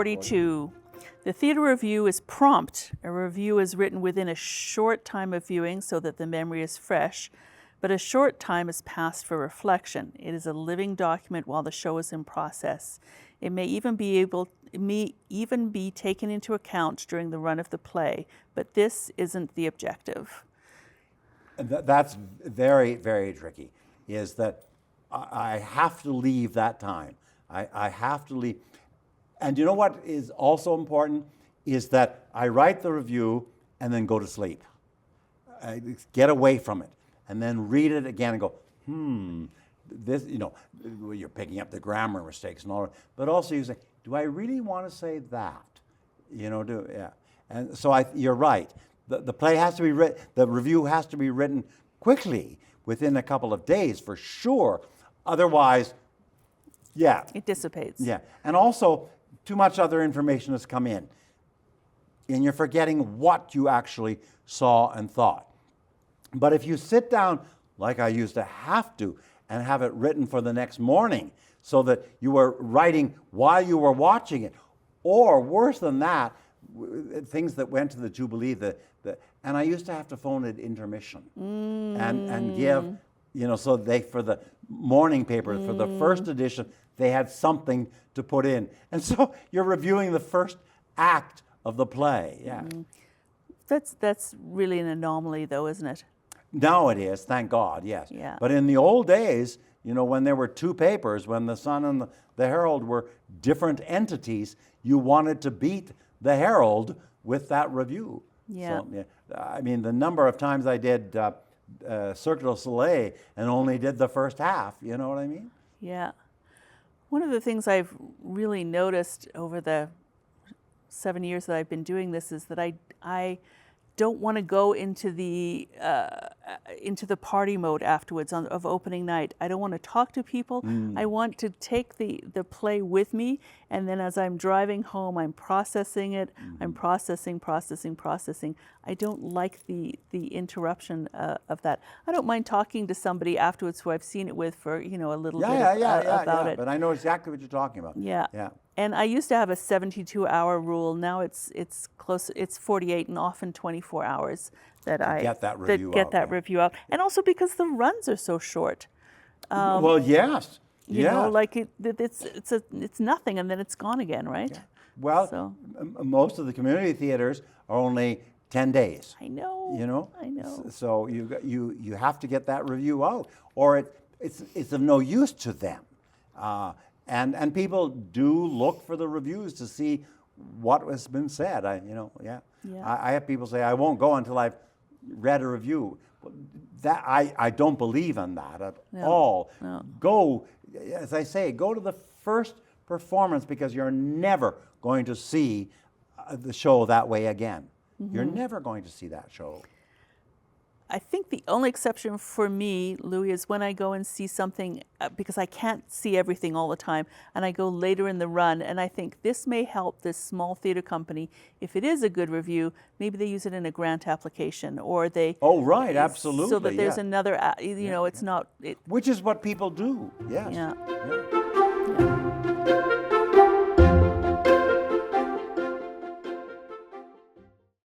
42. The theatre review is prompt. A review is written within a short time of viewing so that the memory is fresh, but a short time is passed for reflection. It is a living document while the show is in process. It may even be taken into account during the run of the play, but this isn't the objective. That's very, very tricky, is that I have to leave that time. I have to leave. And you know what is also important is that I write the review and then go to sleep. I get away from it and then read it again and go, this, you're picking up the grammar mistakes and all that. But also you say, do I really want to say that? And so you're right. The play has to be written, the review has to be written quickly, within a couple of days for sure. Otherwise, it dissipates. Yeah, and also too much other information has come in, and you're forgetting what you actually saw and thought. But if you sit down, like I used to have to, and have it written for the next morning, so that you were writing while you were watching it, or worse than that, things that went to the Jubilee, and I used to have to phone it intermission and give, so they, for the morning paper, for the first edition, they had something to put in. And so you're reviewing the first act of the play, That's really an anomaly though, isn't it? Now it is, thank God, yes. Yeah. But in the old days, when there were two papers, when the Sun and the Herald were different entities, you wanted to beat the Herald with that review. Yeah. So, I mean, the number of times I did Cirque du Soleil and only did the first half, you know what I mean? Yeah. One of the things I've really noticed over the 7 years that I've been doing this is that I don't want to go into the party mode afterwards of opening night. I don't want to talk to people. I want to take the play with me, and then as I'm driving home, I'm processing it. I'm processing. I don't like the interruption of that. I don't mind talking to somebody afterwards who I've seen it with for a little bit about it. But I know exactly what you're talking about. Yeah. And I used to have a 72-hour rule. Now it's close. It's 48 and often 24 hours that I get that review out. And also because the runs are so short. Well, yes. It's nothing, and then it's gone again, right? Yeah. Well, most of the community theaters are only 10 days. I know. I know. So you have to get that review out, or it's of no use to them. And people do look for the reviews to see what has been said. I have people say, I won't go until I've read a review. That I don't believe in that at all. No. Go, as I say, go to the first performance, because you're never going to see the show that way again. You're never going to see that show. I think the only exception for me, Louis, is when I go and see something, because I can't see everything all the time, and I go later in the run, and I think this may help this small theatre company. If it is a good review, maybe they use it in a grant application, or they... Oh, right, absolutely. So that there's another, it's not... Which is what people do, yes. Yeah.